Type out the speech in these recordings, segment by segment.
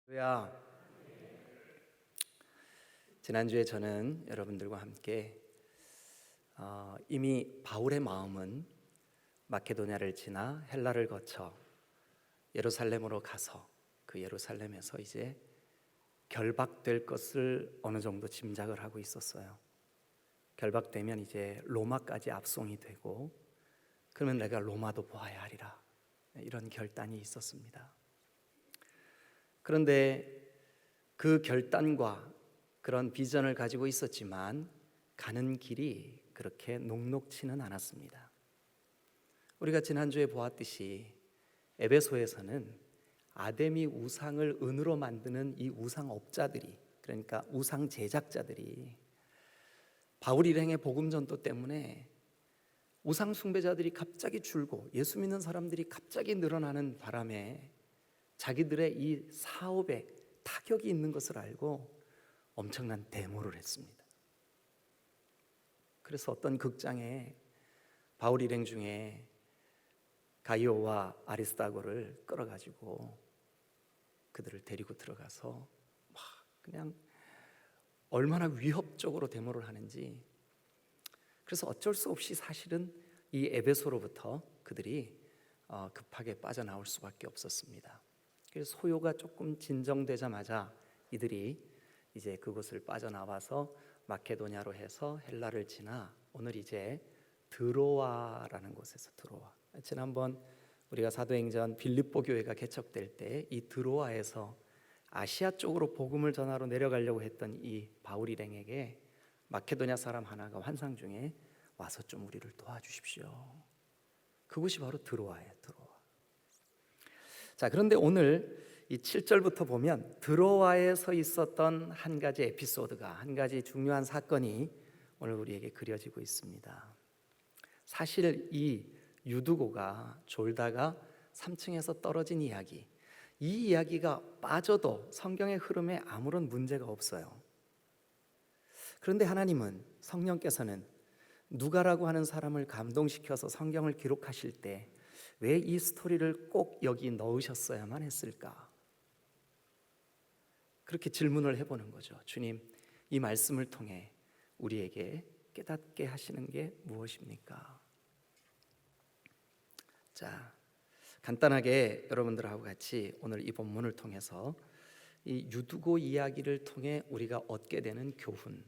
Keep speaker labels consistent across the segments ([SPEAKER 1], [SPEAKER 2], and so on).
[SPEAKER 1] 할렐루야. 지난주에 저는 여러분들과 함께 이미 바울의 마음은 마케도냐를 지나 헬라를 거쳐 예루살렘으로 가서 그 예루살렘에서 이제 결박될 것을 어느 정도 짐작을 하고 있었어요. 결박되면 이제 로마까지 압송이 되고 그러면 내가 로마도 보아야 하리라, 이런 결단이 있었습니다. 그런데 그 결단과 그런 비전을 가지고 있었지만 가는 길이 그렇게 녹록지는 않았습니다. 우리가 지난주에 보았듯이 에베소에서는 아데미 우상을 은으로 만드는 이 우상업자들이, 그러니까 우상 제작자들이 바울 일행의 복음 전도 때문에 우상 숭배자들이 갑자기 줄고 예수 믿는 사람들이 갑자기 늘어나는 바람에 자기들의 이 사업에 타격이 있는 것을 알고 엄청난 데모를 했습니다. 그래서 어떤 극장에 바울 일행 중에 가이오와 아리스다고를 끌어가지고 그들을 데리고 들어가서 막 그냥 얼마나 위협적으로 데모를 하는지. 그래서 어쩔 수 없이 사실은 이 에베소로부터 그들이 급하게 빠져나올 수밖에 없었습니다. 그래서 소요가 조금 진정되자마자 이들이 이제 그곳을 빠져나와서 마케도냐로 해서 헬라를 지나 오늘 이제 드로아라는 곳에서 드로아. 지난번 우리가 사도행전 빌립보 교회가 개척될 때 이 드로아에서 아시아 쪽으로 복음을 전하러 내려가려고 했던 이 바울 일행에게 마케도냐 사람 하나가 환상 중에 와서 좀 우리를 도와주십시오. 그곳이 바로 드로아예요. 드로아. 자, 그런데 오늘 이 7절부터 보면 드로아에서 있었던 한 가지 에피소드가, 한 가지 중요한 사건이 오늘 우리에게 그려지고 있습니다. 사실 이 유두고가 졸다가 3층에서 떨어진 이야기, 이 이야기가 빠져도 성경의 흐름에 아무런 문제가 없어요. 그런데 하나님은, 성령께서는 누가라고 하는 사람을 감동시켜서 성경을 기록하실 때 왜 이 스토리를 꼭 여기 넣으셨어야만 했을까? 그렇게 질문을 해보는 거죠. 주님, 이 말씀을 통해 우리에게 깨닫게 하시는 게 무엇입니까? 자, 간단하게 여러분들하고 같이 오늘 이 본문을 통해서 이 유두고 이야기를 통해 우리가 얻게 되는 교훈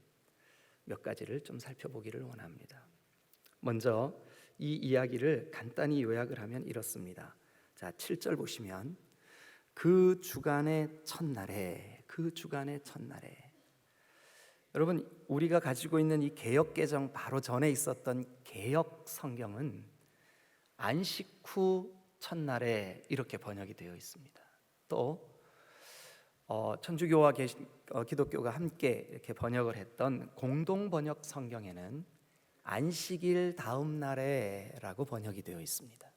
[SPEAKER 1] 몇 가지를 좀 살펴보기를 원합니다. 먼저 이 이야기를 간단히 요약을 하면 이렇습니다. 자, 7절 보시면 그 주간의 첫날에, 그 주간의 첫날에. 여러분, 우리가 가지고 있는 이 개역개정 바로 전에 있었던 개역 성경은 안식 후 첫날에 이렇게 번역이 되어 있습니다. 또 천주교와 기독교가 함께 이렇게 번역을 했던 공동 번역 성경에는 안식일 다음 날에라고 번역이 되어 있습니다.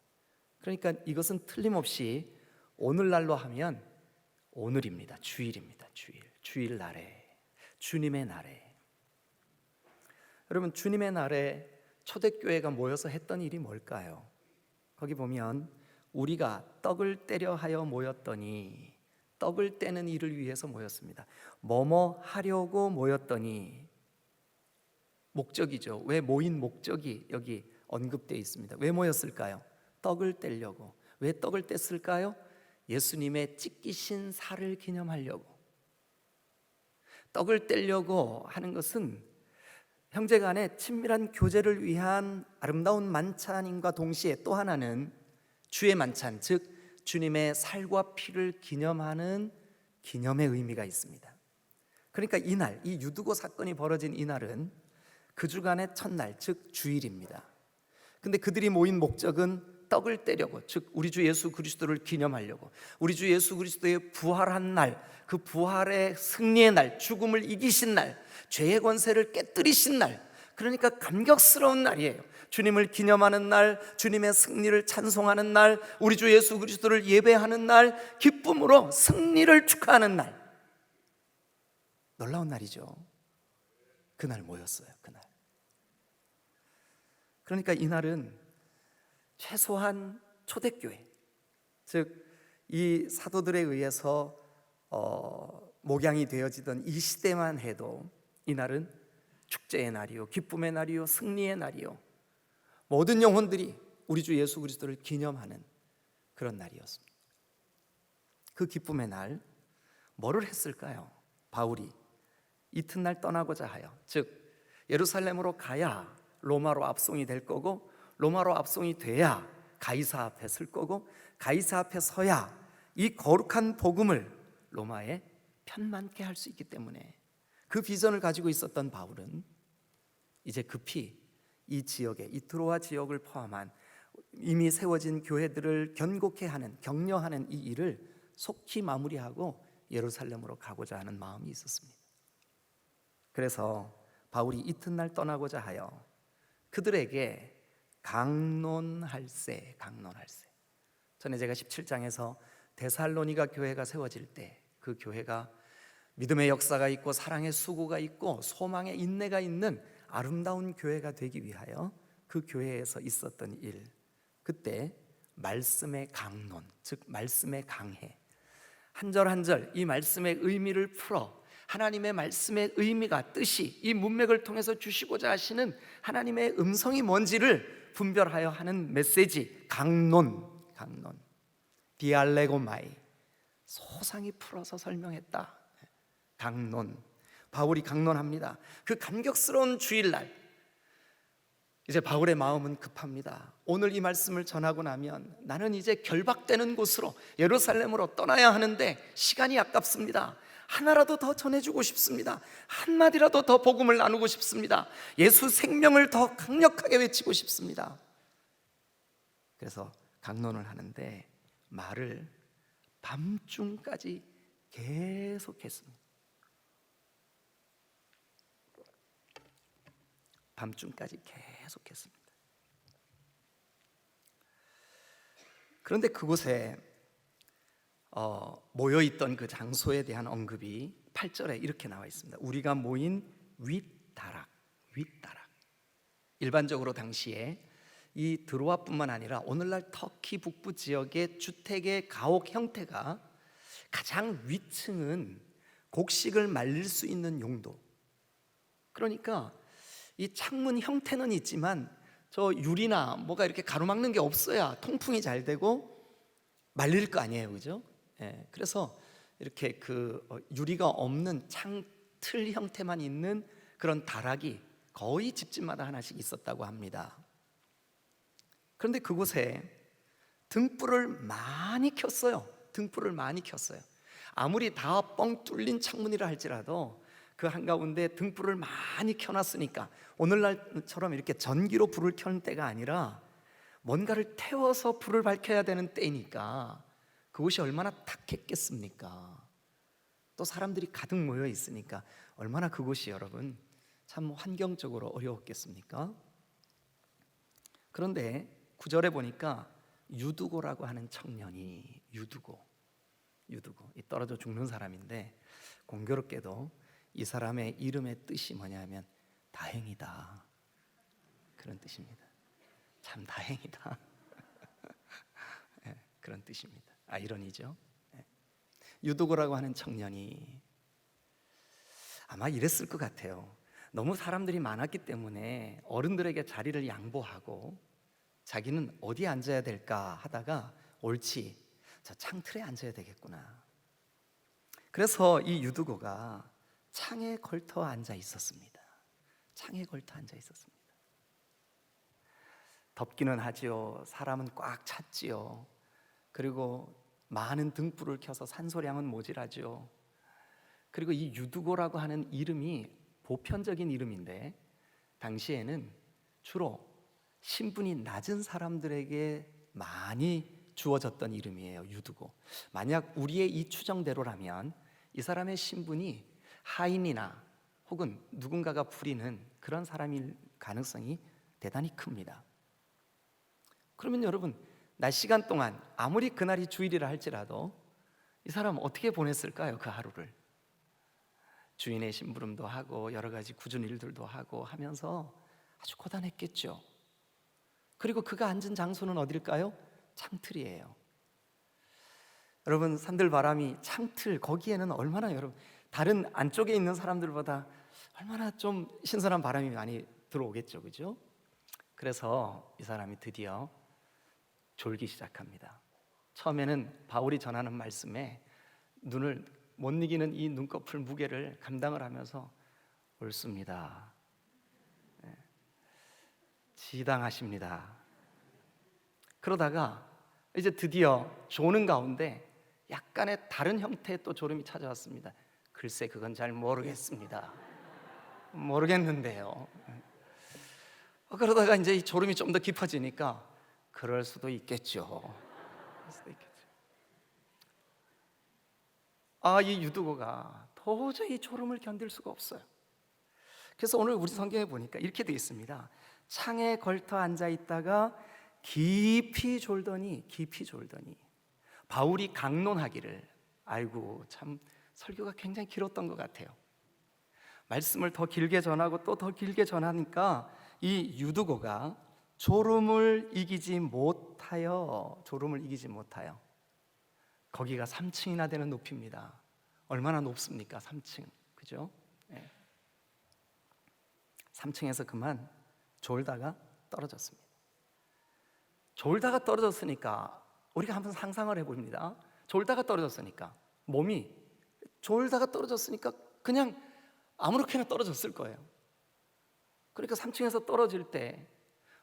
[SPEAKER 1] 그러니까 이것은 틀림없이 오늘날로 하면 오늘입니다. 주일입니다. 주일 날에, 주님의 날에. 여러분, 주님의 날에 초대교회가 모여서 했던 일이 뭘까요? 거기 보면 우리가 떡을 떼려 하여 모였더니, 떡을 떼는 일을 위해서 모였습니다. 뭐뭐 하려고 모였더니, 목적이죠. 왜 모인 목적이 여기 언급되어 있습니다. 왜 모였을까요? 떡을 떼려고. 왜 떡을 뗐을까요? 예수님의 찢기신 살을 기념하려고. 떡을 떼려고 하는 것은 형제간의 친밀한 교제를 위한 아름다운 만찬인과 동시에 또 하나는 주의 만찬, 즉 주님의 살과 피를 기념하는 기념의 의미가 있습니다. 그러니까 이날, 이 유두고 사건이 벌어진 이날은 그 주간의 첫날, 즉 주일입니다. 근데 그들이 모인 목적은 떡을 떼려고, 즉 우리 주 예수 그리스도를 기념하려고, 우리 주 예수 그리스도의 부활한 날, 그 부활의 승리의 날, 죽음을 이기신 날, 죄의 권세를 깨뜨리신 날, 그러니까 감격스러운 날이에요. 주님을 기념하는 날, 주님의 승리를 찬송하는 날, 우리 주 예수 그리스도를 예배하는 날, 기쁨으로 승리를 축하하는 날. 놀라운 날이죠. 그날 모였어요. 그날. 그러니까 이날은 최소한 초대교회, 즉 이 사도들에 의해서 목양이 되어지던 이 시대만 해도 이날은 축제의 날이요, 기쁨의 날이요, 승리의 날이요, 모든 영혼들이 우리 주 예수 그리스도를 기념하는 그런 날이었습니다. 그 기쁨의 날 뭐를 했을까요? 바울이 이튿날 떠나고자 하여, 즉 예루살렘으로 가야 로마로 압송이 될 거고, 로마로 압송이 돼야 가이사 앞에 설 거고, 가이사 앞에 서야 이 거룩한 복음을 로마에 편만케 할 수 있기 때문에 그 비전을 가지고 있었던 바울은 이제 급히 이 지역에, 이 트로아 지역을 포함한 이미 세워진 교회들을 견고케 하는, 격려하는 이 일을 속히 마무리하고 예루살렘으로 가고자 하는 마음이 있었습니다. 그래서 바울이 이튿날 떠나고자 하여 그들에게 강론할세. 전에 제가 17장에서 데살로니가 교회가 세워질 때 그 교회가 믿음의 역사가 있고 사랑의 수고가 있고 소망의 인내가 있는 아름다운 교회가 되기 위하여 그 교회에서 있었던 일, 그때 말씀의 강론, 즉 말씀의 강해, 한 절 한 절 이 말씀의 의미를 풀어 하나님의 말씀의 의미가, 뜻이 이 문맥을 통해서 주시고자 하시는 하나님의 음성이 뭔지를 분별하여 하는 메시지, 강론, 디알레고마이, 소상히 풀어서 설명했다. 강론, 바울이 강론합니다. 그 감격스러운 주일날 이제 바울의 마음은 급합니다. 오늘 이 말씀을 전하고 나면 나는 이제 결박되는 곳으로 예루살렘으로 떠나야 하는데 시간이 아깝습니다. 하나라도 더 전해주고 싶습니다. 한마디라도 더 복음을 나누고 싶습니다. 예수 생명을 더 강력하게 외치고 싶습니다. 그래서 강론을 하는데 말을 밤중까지 계속했습니다. 밤중까지 계속했습니다. 그런데 그곳에 모여있던 그 장소에 대한 언급이 8절에 이렇게 나와 있습니다. 우리가 모인 윗다락. 일반적으로 당시에 이 드로아뿐만 아니라 오늘날 터키 북부 지역의 주택의 가옥 형태가 가장 위층은 곡식을 말릴 수 있는 용도, 그러니까 이 창문 형태는 있지만 저 유리나 뭐가 이렇게 가로막는 게 없어야 통풍이 잘 되고 말릴 거 아니에요, 그죠? 예, 그래서 이렇게 그 유리가 없는 창틀 형태만 있는 그런 다락이 거의 집집마다 하나씩 있었다고 합니다. 그런데 그곳에 등불을 많이 켰어요. 아무리 다 뻥 뚫린 창문이라 할지라도 그 한가운데 등불을 많이 켜놨으니까 오늘날처럼 이렇게 전기로 불을 켜는 때가 아니라 뭔가를 태워서 불을 밝혀야 되는 때니까 그곳이 얼마나 탁했겠습니까? 또 사람들이 가득 모여 있으니까 얼마나 그곳이 여러분 참 환경적으로 어려웠겠습니까? 그런데 9절에 보니까 유두고라고 하는 청년이, 유두고 이 떨어져 죽는 사람인데 공교롭게도 이 사람의 이름의 뜻이 뭐냐면 다행이다, 그런 뜻입니다. 참 다행이다. 네, 그런 뜻입니다. 아이러니죠. 네. 유두고라고 하는 청년이 아마 이랬을 것 같아요. 너무 사람들이 많았기 때문에 어른들에게 자리를 양보하고 자기는 어디에 앉아야 될까 하다가 옳지, 저 창틀에 앉아야 되겠구나. 그래서 이 유두고가 창에 걸터 앉아 있었습니다. 덥기는 하지요. 사람은 꽉 찼지요. 그리고 많은 등불을 켜서 산소량은 모자라죠. 그리고 이 유두고라고 하는 이름이 보편적인 이름인데 당시에는 주로 신분이 낮은 사람들에게 많이 주어졌던 이름이에요. 유두고. 만약 우리의 이 추정대로라면 이 사람의 신분이 하인이나 혹은 누군가가 부리는 그런 사람일 가능성이 대단히 큽니다. 그러면 여러분, 낮 시간 동안 아무리 그날이 주일이라 할지라도 이 사람 어떻게 보냈을까요? 그 하루를 주인의 심부름도 하고 여러 가지 굳은 일들도 하고 하면서 아주 고단했겠죠. 그리고 그가 앉은 장소는 어딜까요? 창틀이에요. 여러분 산들바람이 창틀 거기에는 얼마나 여러분 다른 안쪽에 있는 사람들보다 얼마나 좀 신선한 바람이 많이 들어오겠죠, 그죠? 그래서 이 사람이 드디어 졸기 시작합니다. 처음에는 바울이 전하는 말씀에 눈을 못 이기는 이 눈꺼풀 무게를 감당을 하면서 옳습니다, 지당하십니다. 그러다가 이제 드디어 조는 가운데 약간의 다른 형태의 또 졸음이 찾아왔습니다. 글쎄 그건 잘 모르겠습니다. 모르겠는데요. 그러다가 이제 이 졸음이 좀 더 깊어지니까 그럴 수도 있겠죠. 이 유두고가 도저히 졸음을 견딜 수가 없어요. 그래서 오늘 우리 성경에 보니까 이렇게 되어 있습니다. 창에 걸터 앉아 있다가 깊이 졸더니 바울이 강론하기를, 아이고 참 설교가 굉장히 길었던 것 같아요. 말씀을 더 길게 전하고 또 더 길게 전하니까 이 유두고가 졸음을 이기지 못하여 거기가 3층이나 되는 높이입니다. 얼마나 높습니까? 3층, 그죠? 3층에서 그만 졸다가 떨어졌습니다. 졸다가 떨어졌으니까 우리가 한번 상상을 해봅니다. 졸다가 떨어졌으니까 몸이 졸다가 떨어졌으니까 그냥 아무렇게나 떨어졌을 거예요. 그러니까 3층에서 떨어질 때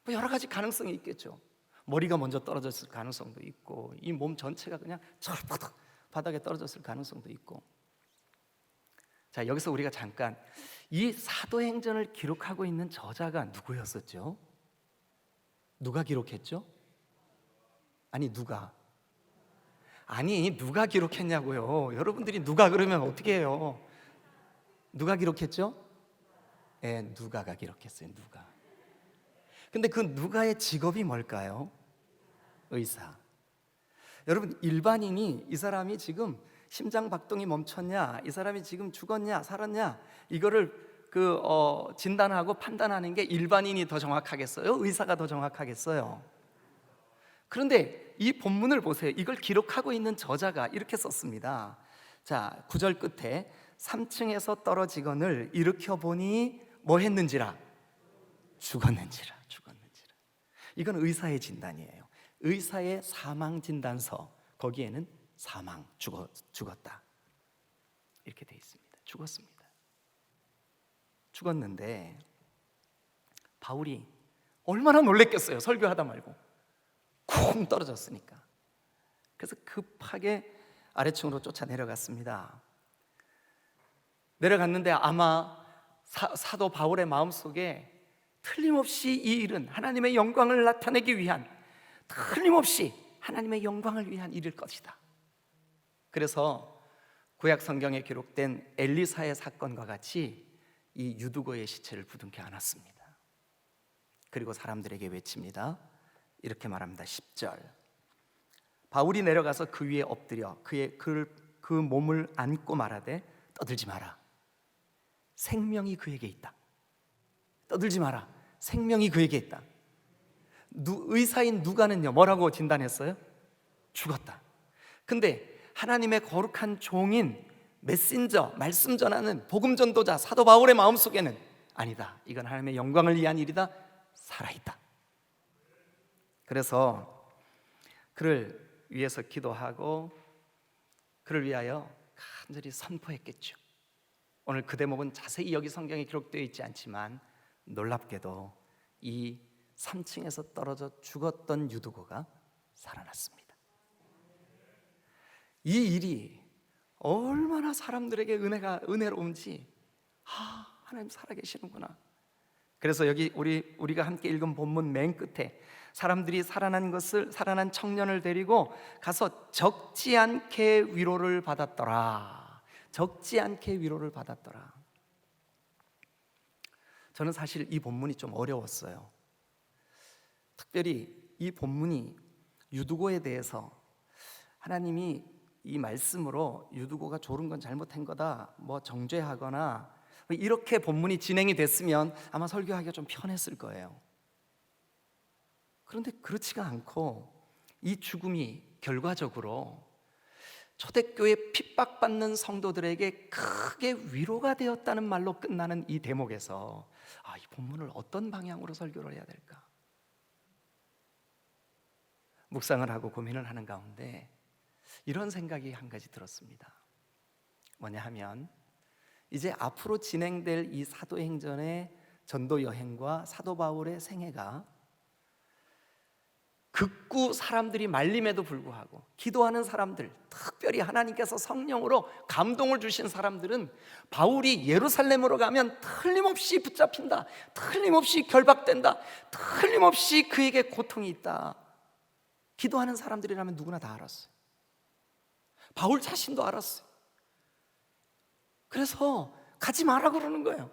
[SPEAKER 1] 여러 가지 가능성이 있겠죠. 머리가 먼저 떨어졌을 가능성도 있고 이 몸 전체가 그냥 철퍼덕 바닥에 떨어졌을 가능성도 있고. 자, 여기서 우리가 잠깐 이 사도행전을 기록하고 있는 저자가 누구였었죠? 누가 기록했죠? 누가 기록했냐고요. 여러분들이 누가 그러면 어떻게 해요? 누가 기록했죠? 누가가 기록했어요. 누가. 근데 그 누가의 직업이 뭘까요? 의사. 여러분, 일반인이 이 사람이 지금 심장 박동이 멈췄냐, 이 사람이 지금 죽었냐 살았냐, 이거를 진단하고 판단하는 게 일반인이 더 정확하겠어요? 의사가 더 정확하겠어요? 그런데 이 본문을 보세요. 이걸 기록하고 있는 저자가 이렇게 썼습니다. 자, 9절 끝에 3층에서 떨어지거늘 일으켜 보니 뭐 했는지라? 죽었는지라. 이건 의사의 진단이에요. 의사의 사망 진단서, 거기에는 사망, 죽었다 이렇게 돼 있습니다. 죽었는데 바울이 얼마나 놀랬겠어요. 설교하다 말고 쿵 떨어졌으니까. 그래서 급하게 아래층으로 쫓아 내려갔습니다. 내려갔는데 아마 사도 바울의 마음속에 틀림없이 이 일은 하나님의 영광을 나타내기 위한, 틀림없이 하나님의 영광을 위한 일일 것이다. 그래서 구약 성경에 기록된 엘리사의 사건과 같이 이 유두고의 시체를 부둥켜 안았습니다. 그리고 사람들에게 외칩니다. 이렇게 말합니다. 10절. 바울이 내려가서 그 위에 엎드려 그 몸을 안고 말하되 떠들지 마라. 생명이 그에게 있다. 떠들지 마라. 생명이 그에게 있다. 의사인 누가는요, 뭐라고 진단했어요? 죽었다. 근데 하나님의 거룩한 종인 메신저, 말씀 전하는 복음 전도자 사도 바울의 마음속에는 아니다. 이건 하나님의 영광을 위한 일이다. 살아있다. 그래서 그를 위해서 기도하고 그를 위하여 간절히 선포했겠죠. 오늘 그 대목은 자세히 여기 성경에 기록되어 있지 않지만 놀랍게도 이 3층에서 떨어져 죽었던 유두고가 살아났습니다. 이 일이 얼마나 사람들에게 은혜로운지, 하나님 살아계시는구나. 그래서 여기 우리가 함께 읽은 본문 맨 끝에 사람들이 살아난 청년을 데리고 가서 적지 않게 위로를 받았더라. 저는 사실 이 본문이 좀 어려웠어요. 특별히 이 본문이 유두고에 대해서 하나님이 이 말씀으로 유두고가 졸은 건 잘못한 거다, 뭐 정죄하거나 이렇게 본문이 진행이 됐으면 아마 설교하기가 좀 편했을 거예요. 그런데 그렇지가 않고 이 죽음이 결과적으로 초대교회 핍박받는 성도들에게 크게 위로가 되었다는 말로 끝나는 이 대목에서 이 본문을 어떤 방향으로 설교를 해야 될까 묵상을 하고 고민을 하는 가운데 이런 생각이 한 가지 들었습니다. 뭐냐 하면 이제 앞으로 진행될 이 사도행전의 전도 여행과 사도 바울의 생애가 극구 사람들이 말림에도 불구하고 기도하는 사람들, 특별히 하나님께서 성령으로 감동을 주신 사람들은 바울이 예루살렘으로 가면 틀림없이 붙잡힌다, 틀림없이 결박된다, 틀림없이 그에게 고통이 있다. 기도하는 사람들이라면 누구나 다 알았어요. 바울 자신도 알았어요. 그래서 가지 마라 그러는 거예요.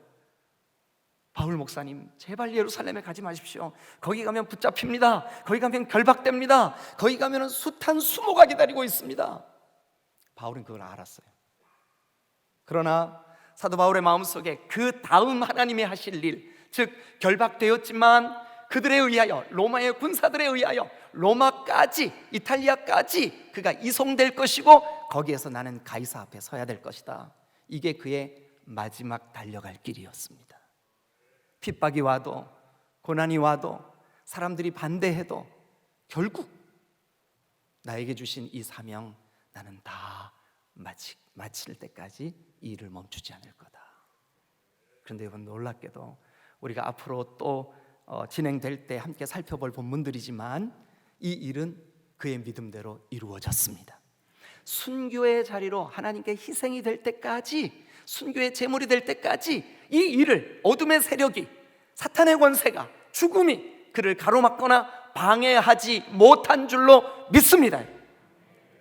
[SPEAKER 1] 바울 목사님, 제발 예루살렘에 가지 마십시오. 거기 가면 붙잡힙니다. 거기 가면 결박됩니다. 거기 가면 숱한 수모가 기다리고 있습니다. 바울은 그걸 알았어요. 그러나 사도 바울의 마음속에 그 다음 하나님이 하실 일, 즉 결박되었지만 그들에 의하여, 로마의 군사들에 의하여 로마까지, 이탈리아까지 그가 이송될 것이고 거기에서 나는 가이사 앞에 서야 될 것이다. 이게 그의 마지막 달려갈 길이었습니다. 핍박이 와도 고난이 와도 사람들이 반대해도 결국 나에게 주신 이 사명 나는 다 마칠 때까지 이 일을 멈추지 않을 거다. 그런데 여러분, 놀랍게도 우리가 앞으로 또 진행될 때 함께 살펴볼 본문들이지만 이 일은 그의 믿음대로 이루어졌습니다. 순교의 자리로 하나님께 희생이 될 때까지, 순교의 제물이 될 때까지 이 일을 어둠의 세력이, 사탄의 권세가, 죽음이 그를 가로막거나 방해하지 못한 줄로 믿습니다.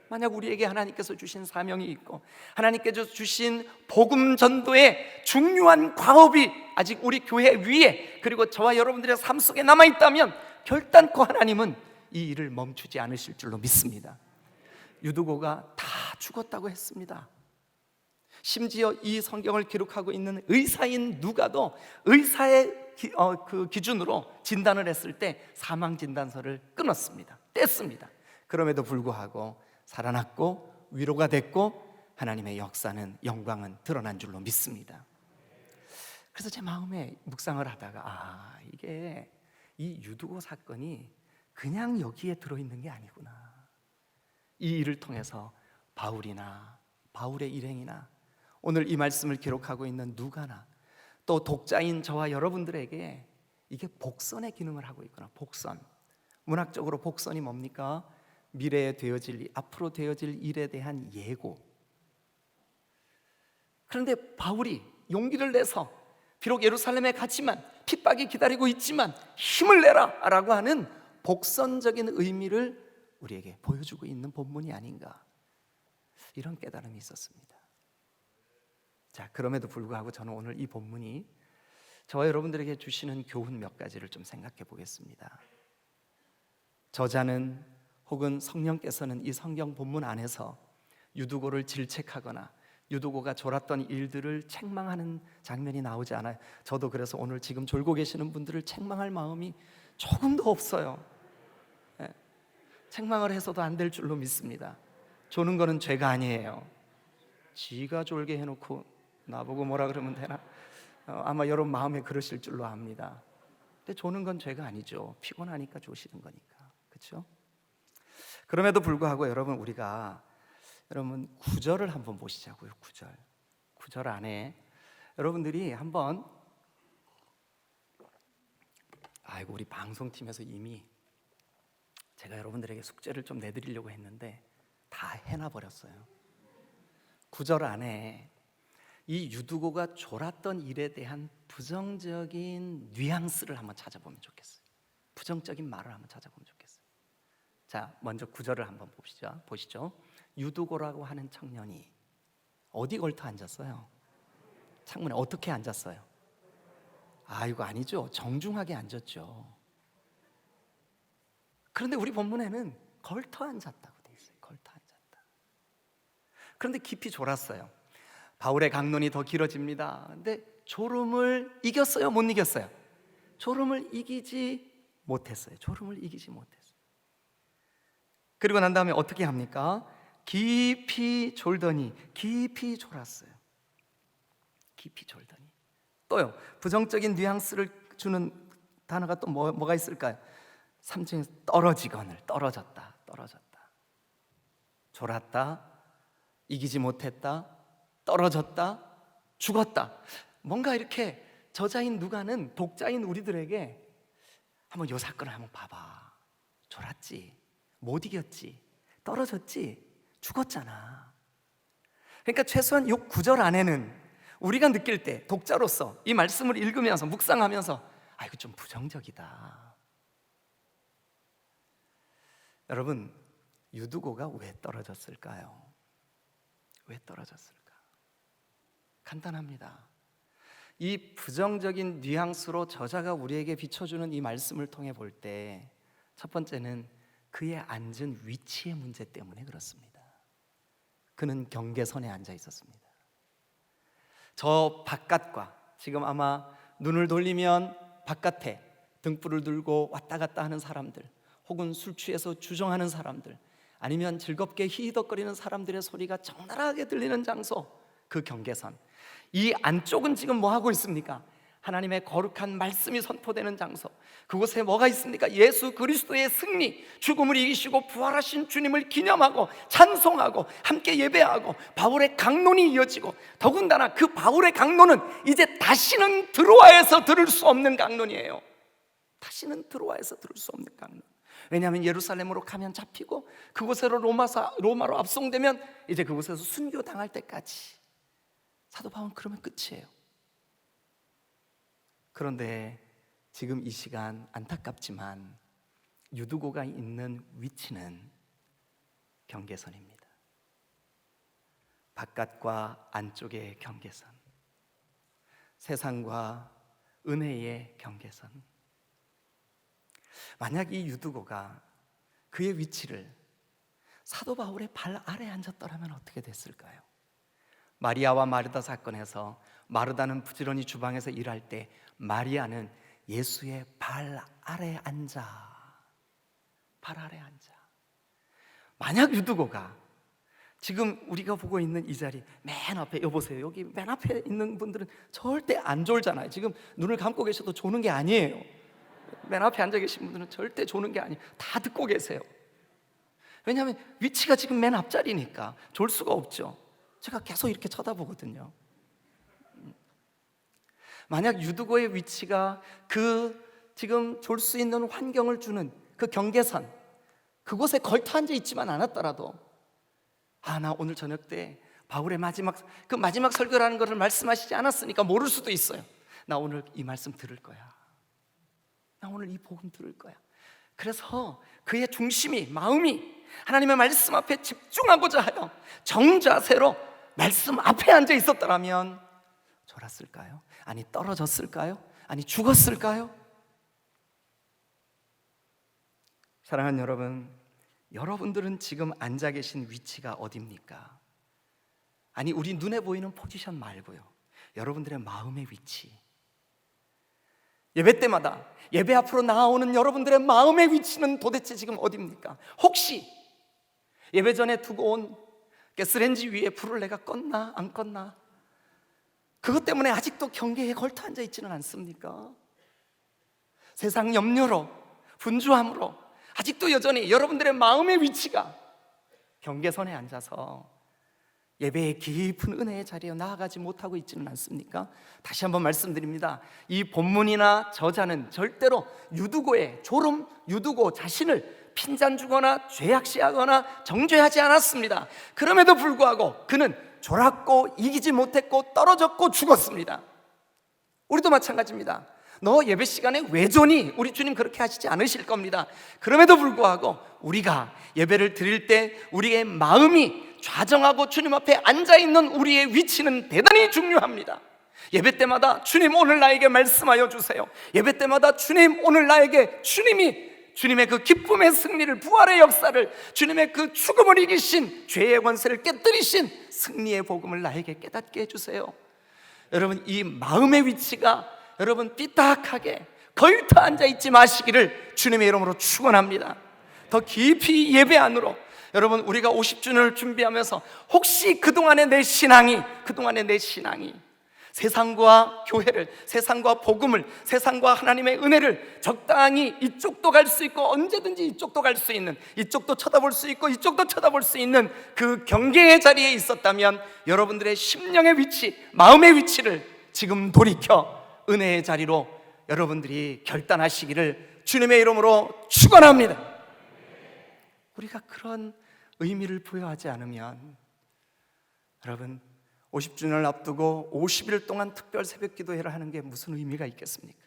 [SPEAKER 1] 만약 우리에게 하나님께서 주신 사명이 있고 하나님께서 주신 복음 전도의 중요한 과업이 아직 우리 교회 위에 그리고 저와 여러분들의 삶 속에 남아있다면 결단코 하나님은 이 일을 멈추지 않으실 줄로 믿습니다. 유두고가 다 죽었다고 했습니다. 심지어 이 성경을 기록하고 있는 의사인 누가도 의사의 그 기준으로 진단을 했을 때 사망 진단서를 끊었습니다. 뗐습니다. 그럼에도 불구하고 살아났고 위로가 됐고 하나님의 역사는, 영광은 드러난 줄로 믿습니다. 그래서 제 마음에 묵상을 하다가 이게 이 유두고 사건이 그냥 여기에 들어있는 게 아니구나. 이 일을 통해서 바울이나 바울의 일행이나 오늘 이 말씀을 기록하고 있는 누가나 또 독자인 저와 여러분들에게 이게 복선의 기능을 하고 있구나. 복선. 문학적으로 복선이 뭡니까? 미래에 되어질 일, 앞으로 되어질 일에 대한 예고. 그런데 바울이 용기를 내서 비록 예루살렘에 갔지만 핍박이 기다리고 있지만 힘을 내라 라고 하는 복선적인 의미를 우리에게 보여주고 있는 본문이 아닌가, 이런 깨달음이 있었습니다. 자, 그럼에도 불구하고 저는 오늘 이 본문이 저와 여러분들에게 주시는 교훈 몇 가지를 좀 생각해 보겠습니다. 저자는 혹은 성령께서는 이 성경 본문 안에서 유두고를 질책하거나 유두고가 졸았던 일들을 책망하는 장면이 나오지 않아요. 저도 그래서 오늘 지금 졸고 계시는 분들을 책망할 마음이 조금도 없어요. 책망을 해서도 안 될 줄로 믿습니다. 조는 거는 죄가 아니에요. 지가 졸게 해놓고 나보고 뭐라 그러면 되나? 아마 여러분 마음에 그러실 줄로 압니다. 근데 조는 건 죄가 아니죠. 피곤하니까 조시는 거니까. 그렇죠? 그럼에도 불구하고 여러분, 우리가 여러분 9절을 한번 보시자고요. 9절 안에 여러분들이 한번, 우리 방송팀에서 이미 제가 여러분들에게 숙제를 좀 내드리려고 했는데 다 해놔버렸어요. 9절 안에 이 유두고가 졸았던 일에 대한 부정적인 뉘앙스를 한번 찾아보면 좋겠어요. 부정적인 말을 한번 찾아보면 좋겠어요. 자, 먼저 9절을 한번 보시죠. 유두고라고 하는 청년이 어디 걸터 앉았어요? 창문에. 어떻게 앉았어요? 이거 아니죠. 정중하게 앉았죠. 그런데 우리 본문에는 걸터 앉았다고 돼 있어요. 걸터 앉았다. 그런데 깊이 졸았어요. 바울의 강론이 더 길어집니다. 근데 졸음을 이겼어요? 못 이겼어요? 졸음을 이기지 못했어요. 그리고 난 다음에 어떻게 합니까? 깊이 졸더니 깊이 졸았어요. 깊이 졸더니. 또요, 부정적인 뉘앙스를 주는 단어가 또 뭐가 있을까요? 3층에서 떨어지거늘, 떨어졌다, 졸았다, 이기지 못했다, 떨어졌다, 죽었다. 뭔가 이렇게 저자인 누가는 독자인 우리들에게 한번 요 사건을 한번 봐봐. 졸았지, 못 이겼지, 떨어졌지, 죽었잖아. 그러니까 최소한 요 구절 안에는 우리가 느낄 때 독자로서 이 말씀을 읽으면서 묵상하면서 이거 좀 부정적이다. 여러분, 유두고가 왜 떨어졌을까요? 왜 떨어졌을까? 간단합니다. 이 부정적인 뉘앙스로 저자가 우리에게 비춰주는 이 말씀을 통해 볼 때 첫 번째는 그의 앉은 위치의 문제 때문에 그렇습니다. 그는 경계선에 앉아 있었습니다. 저 바깥과 지금 아마 눈을 돌리면 바깥에 등불을 들고 왔다 갔다 하는 사람들, 혹은 술 취해서 주정하는 사람들, 아니면 즐겁게 히히덕거리는 사람들의 소리가 적나라하게 들리는 장소, 그 경계선. 이 안쪽은 지금 뭐 하고 있습니까? 하나님의 거룩한 말씀이 선포되는 장소. 그곳에 뭐가 있습니까? 예수 그리스도의 승리, 죽음을 이기시고 부활하신 주님을 기념하고 찬송하고 함께 예배하고 바울의 강론이 이어지고, 더군다나 그 바울의 강론은 이제 다시는 드로아에서 들을 수 없는 강론이에요. 다시는 드로아에서 들을 수 없는 강론. 왜냐하면 예루살렘으로 가면 잡히고 그곳으로 로마로 압송되면 이제 그곳에서 순교당할 때까지 사도 바울은 그러면 끝이에요. 그런데 지금 이 시간 안타깝지만 유두고가 있는 위치는 경계선입니다. 바깥과 안쪽의 경계선, 세상과 은혜의 경계선. 만약 이 유두고가 그의 위치를 사도 바울의 발 아래에 앉았더라면 어떻게 됐을까요? 마리아와 마르다 사건에서 마르다는 부지런히 주방에서 일할 때 마리아는 예수의 발 아래에 앉아. 발 아래에 앉아. 만약 유두고가 지금 우리가 보고 있는 이 자리 맨 앞에, 여보세요, 여기 맨 앞에 있는 분들은 절대 안 졸잖아요. 지금 눈을 감고 계셔도 조는 게 아니에요. 맨 앞에 앉아 계신 분들은 절대 조는 게 아니에요. 다 듣고 계세요. 왜냐하면 위치가 지금 맨 앞자리니까 졸 수가 없죠. 제가 계속 이렇게 쳐다보거든요. 만약 유두고의 위치가 그 지금 졸 수 있는 환경을 주는 그 경계선, 그곳에 걸터 앉아 있지만 않았더라도 나 오늘 저녁 때 바울의 마지막 설교라는 것을 말씀하시지 않았으니까 모를 수도 있어요. 나 오늘 이 말씀 들을 거야. 나 오늘 이 복음 들을 거야. 그래서 그의 중심이, 마음이 하나님의 말씀 앞에 집중하고자 하여 정자세로 말씀 앞에 앉아 있었더라면 졸았을까요? 아니 떨어졌을까요? 아니 죽었을까요? 사랑하는 여러분, 여러분들은 지금 앉아 계신 위치가 어디입니까? 아니 우리 눈에 보이는 포지션 말고요, 여러분들의 마음의 위치. 예배 때마다 예배 앞으로 나아오는 여러분들의 마음의 위치는 도대체 지금 어디입니까? 혹시 예배 전에 두고 온 가스레인지 위에 불을 내가 껐나 안 껐나, 그것 때문에 아직도 경계에 걸터 앉아 있지는 않습니까? 세상 염려로, 분주함으로 아직도 여전히 여러분들의 마음의 위치가 경계선에 앉아서 예배의 깊은 은혜의 자리에 나아가지 못하고 있지는 않습니까? 다시 한번 말씀드립니다. 이 본문이나 저자는 절대로 유두고의 졸음, 유두고 자신을 핀잔 주거나 죄악시하거나 정죄하지 않았습니다. 그럼에도 불구하고 그는 졸았고 이기지 못했고 떨어졌고 죽었습니다. 우리도 마찬가지입니다. 너 예배 시간에 왜 조니? 우리 주님 그렇게 하시지 않으실 겁니다. 그럼에도 불구하고 우리가 예배를 드릴 때 우리의 마음이 좌정하고 주님 앞에 앉아있는 우리의 위치는 대단히 중요합니다. 예배 때마다 주님 오늘 나에게 말씀하여 주세요. 예배 때마다 주님 오늘 나에게 주님의 그 기쁨의 승리를, 부활의 역사를, 주님의 그 죽음을 이기신 죄의 권세를 깨뜨리신 승리의 복음을 나에게 깨닫게 해주세요. 여러분, 이 마음의 위치가 여러분 삐딱하게 걸터 앉아있지 마시기를 주님의 이름으로 축원합니다. 더 깊이 예배 안으로 여러분, 우리가 50주년을 준비하면서 혹시 그동안의 내 신앙이 세상과 교회를, 세상과 복음을, 세상과 하나님의 은혜를 적당히 이쪽도 갈 수 있고 언제든지 이쪽도 갈 수 있는, 이쪽도 쳐다볼 수 있고 이쪽도 쳐다볼 수 있는 그 경계의 자리에 있었다면 여러분들의 심령의 위치, 마음의 위치를 지금 돌이켜 은혜의 자리로 여러분들이 결단하시기를 주님의 이름으로 축원합니다. 우리가 그런 의미를 부여하지 않으면 여러분, 50주년을 앞두고 50일 동안 특별 새벽 기도회를 하는 게 무슨 의미가 있겠습니까?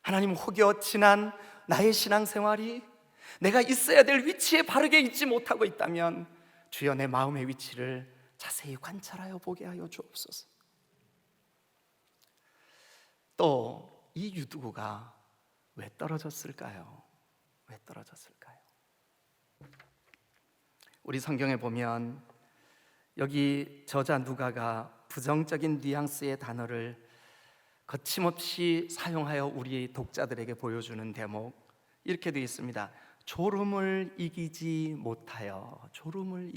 [SPEAKER 1] 하나님 혹여 지난 나의 신앙생활이 내가 있어야 될 위치에 바르게 있지 못하고 있다면 주여 내 마음의 위치를 자세히 관찰하여 보게 하여 주옵소서. 또 이 유두구가 왜 떨어졌을까요? 왜 떨어졌을까요? 우리 성경에 보면 여기 저자 누가가 부정적인 뉘앙스의 단어를 거침없이 사용하여 우리 독자들에게 보여주는 대목, 이렇게 되어 있습니다. 졸음을 이기지 못하여, 졸음을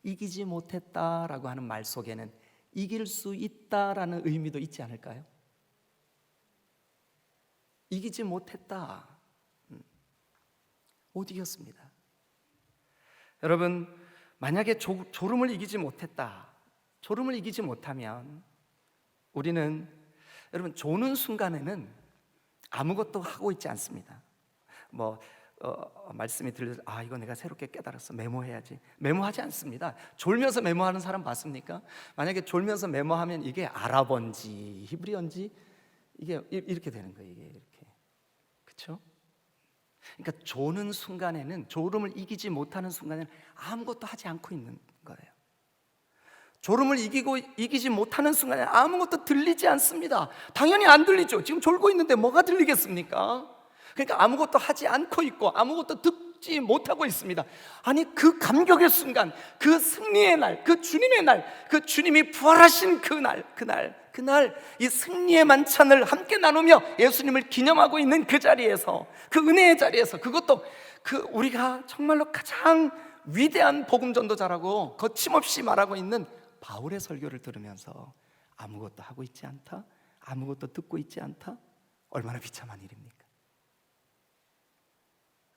[SPEAKER 1] 이기지 못했다라고 하는 말 속에는 이길 수 있다라는 의미도 있지 않을까요? 이기지 못했다. 못 이겼습니다. 여러분, 만약에 졸음을 이기지 못했다, 졸음을 이기지 못하면 우리는, 여러분, 조는 순간에는 아무것도 하고 있지 않습니다. 말씀이 들려서 이거 내가 새롭게 깨달았어, 메모해야지, 메모하지 않습니다. 졸면서 메모하는 사람 봤습니까? 만약에 졸면서 메모하면 이게 아랍어인지 히브리어인지 이게 이렇게 되는 거예요. 이게 이렇게, 그렇죠? 그러니까 조는 순간에는, 졸음을 이기지 못하는 순간에는 아무것도 하지 않고 있는 거예요. 졸음을 이기지 못하는 순간에 아무것도 들리지 않습니다. 당연히 안 들리죠. 지금 졸고 있는데 뭐가 들리겠습니까? 그러니까 아무것도 하지 않고 있고 아무것도 듣지 못하고 있습니다. 아니, 그 감격의 순간, 그 승리의 날, 그 주님의 날, 그 주님이 부활하신 그날 이 승리의 만찬을 함께 나누며 예수님을 기념하고 있는 그 자리에서, 그 은혜의 자리에서, 그것도 우리가 정말로 가장 위대한 복음 전도자라고 거침없이 말하고 있는 바울의 설교를 들으면서 아무것도 하고 있지 않다, 아무것도 듣고 있지 않다, 얼마나 비참한 일입니까?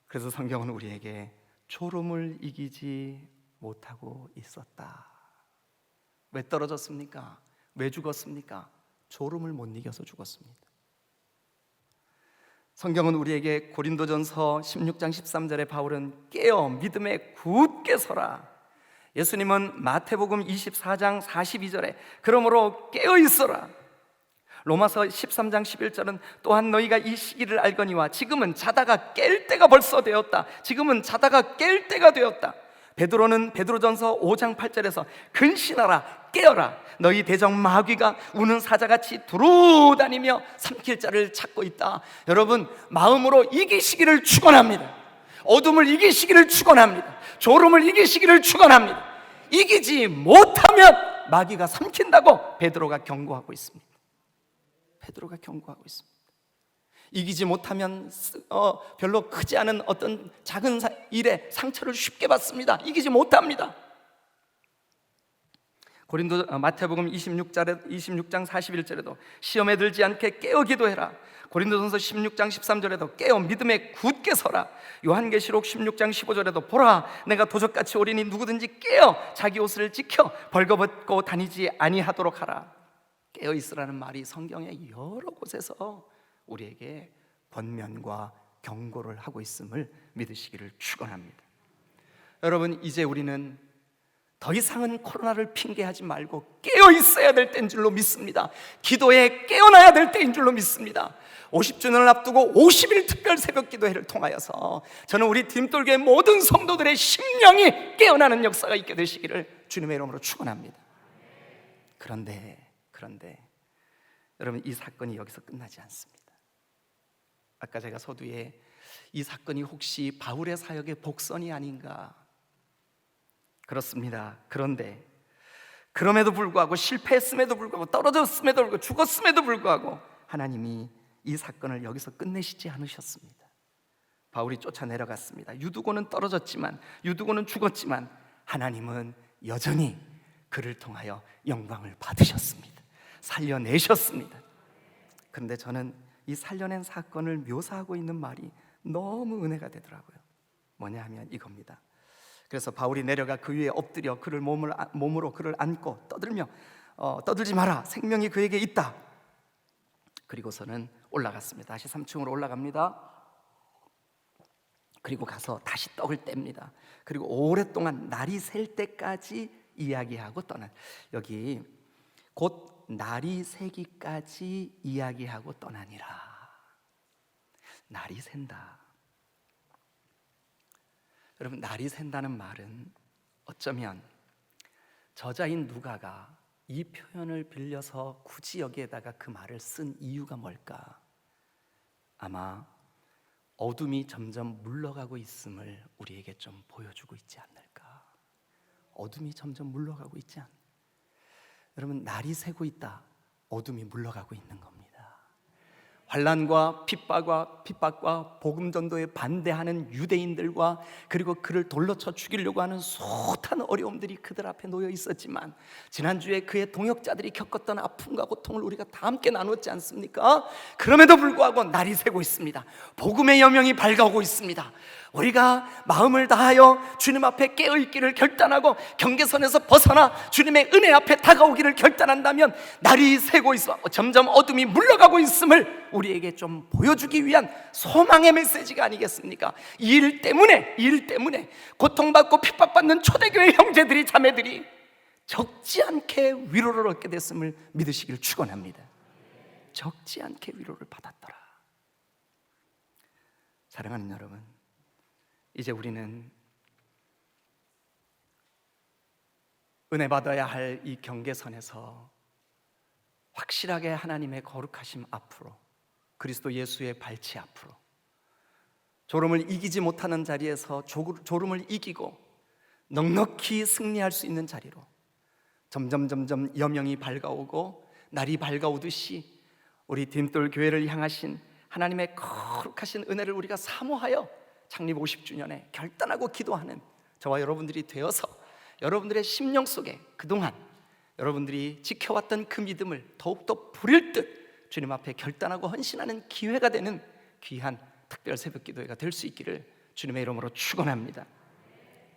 [SPEAKER 1] 그래서 성경은 우리에게 졸음을 이기지 못하고 있었다. 왜 떨어졌습니까? 왜 죽었습니까? 졸음을 못 이겨서 죽었습니다. 성경은 우리에게 고린도전서 16장 13절에 바울은 깨어 믿음에 굳게 서라. 예수님은 마태복음 24장 42절에 그러므로 깨어 있어라. 로마서 13장 11절은 또한 너희가 이 시기를 알거니와 지금은 자다가 깰 때가 벌써 되었다. 지금은 자다가 깰 때가 되었다. 베드로는 베드로전서 5장 8절에서 근신하라, 깨어라. 너희 대적 마귀가 우는 사자같이 두루다니며 삼킬 자를 찾고 있다. 여러분, 마음으로 이기시기를 축원합니다. 어둠을 이기시기를 축원합니다. 졸음을 이기시기를 축원합니다. 이기지 못하면 마귀가 삼킨다고 베드로가 경고하고 있습니다. 베드로가 경고하고 있습니다. 이기지 못하면 별로 크지 않은 어떤 작은 일에 상처를 쉽게 받습니다. 이기지 못합니다. 마태복음 26장 41절에도 시험에 들지 않게 깨어 기도해라. 고린도전서 16장 13절에도 깨어 믿음에 굳게 서라. 요한계시록 16장 15절에도 보라, 내가 도적같이 오리니 누구든지 깨어 자기 옷을 지켜 벌거벗고 다니지 아니하도록 하라. 깨어 있으라는 말이 성경의 여러 곳에서 우리에게 권면과 경고를 하고 있음을 믿으시기를 축원합니다. 여러분, 이제 우리는 더 이상은 코로나를 핑계하지 말고 깨어 있어야 될 때인 줄로 믿습니다. 기도에 깨어나야 될 때인 줄로 믿습니다. 50주년을 앞두고 50일 특별 새벽 기도회를 통하여서 저는 우리 딤돌교의 모든 성도들의 심령이 깨어나는 역사가 있게 되시기를 주님의 이름으로 축원합니다. 그런데 여러분, 이 사건이 여기서 끝나지 않습니다. 아까 제가 서두에 이 사건이 혹시 바울의 사역의 복선이 아닌가, 그렇습니다. 그런데 그럼에도 불구하고, 실패했음에도 불구하고, 떨어졌음에도 불구하고, 죽었음에도 불구하고 하나님이 이 사건을 여기서 끝내시지 않으셨습니다. 바울이 쫓아내려갔습니다. 유두고는 떨어졌지만, 유두고는 죽었지만 하나님은 여전히 그를 통하여 영광을 받으셨습니다. 살려내셨습니다. 그런데 저는 이 살려낸 사건을 묘사하고 있는 말이 너무 은혜가 되더라고요. 뭐냐 하면 이겁니다. 그래서 바울이 내려가 그 위에 엎드려 그를 몸으로 그를 안고 떠들며 떠들지 마라, 생명이 그에게 있다. 그리고서는 올라갔습니다. 다시 3층으로 올라갑니다. 그리고 가서 다시 떡을 뗍니다. 그리고 오랫동안 날이 셀 때까지 이야기하고 떠난, 여기 곧 날이 새기까지 이야기하고 떠나니라. 날이 샌다. 여러분, 날이 샌다는 말은 어쩌면 저자인 누가가 이 표현을 빌려서 굳이 여기에다가 그 말을 쓴 이유가 뭘까? 아마 어둠이 점점 물러가고 있음을 우리에게 좀 보여주고 있지 않을까? 어둠이 점점 물러가고 있지 않? 여러분, 날이 새고 있다. 어둠이 물러가고 있는 겁니다. 환난과 핍박과 복음 전도에 반대하는 유대인들과 그리고 그를 돌로 쳐 죽이려고 하는 숱한 어려움들이 그들 앞에 놓여 있었지만, 지난주에 그의 동역자들이 겪었던 아픔과 고통을 우리가 다 함께 나눴지 않습니까? 그럼에도 불구하고 날이 새고 있습니다. 복음의 여명이 밝아오고 있습니다. 우리가 마음을 다하여 주님 앞에 깨어있기를 결단하고 경계선에서 벗어나 주님의 은혜 앞에 다가오기를 결단한다면 날이 새고 있어 점점 어둠이 물러가고 있음을 우리에게 좀 보여주기 위한 소망의 메시지가 아니겠습니까? 이 일 때문에 고통받고 핍박받는 초대교회 형제들이, 자매들이 적지 않게 위로를 얻게 됐음을 믿으시길 축원합니다. 적지 않게 위로를 받았더라. 사랑하는 여러분, 이제 우리는 은혜 받아야 할 이 경계선에서 확실하게 하나님의 거룩하심 앞으로, 그리스도 예수의 발치 앞으로, 졸음을 이기지 못하는 자리에서 졸음을 이기고 넉넉히 승리할 수 있는 자리로 점점 여명이 밝아오고 날이 밝아오듯이 우리 디딤돌 교회를 향하신 하나님의 거룩하신 은혜를 우리가 사모하여 창립 50주년에 결단하고 기도하는 저와 여러분들이 되어서 여러분들의 심령 속에 그동안 여러분들이 지켜왔던 그 믿음을 더욱더 부릴 듯 주님 앞에 결단하고 헌신하는 기회가 되는 귀한 특별 새벽 기도회가 될 수 있기를 주님의 이름으로 축원합니다.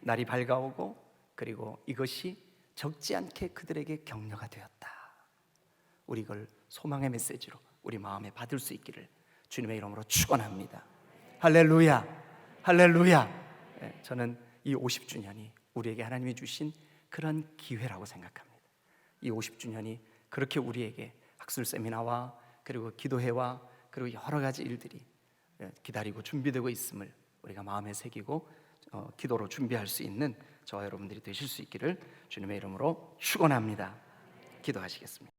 [SPEAKER 1] 날이 밝아오고 그리고 이것이 적지 않게 그들에게 격려가 되었다. 우리 이걸 소망의 메시지로 우리 마음에 받을 수 있기를 주님의 이름으로 축원합니다. 할렐루야, 할렐루야. 저는 이 50주년이 우리에게 하나님이 주신 그런 기회라고 생각합니다. 이 50주년이 그렇게 우리에게 학술 세미나와 그리고 기도회와 그리고 여러 가지 일들이 기다리고 준비되고 있음을 우리가 마음에 새기고 기도로 준비할 수 있는 저와 여러분들이 되실 수 있기를 주님의 이름으로 축원합니다. 기도하시겠습니다.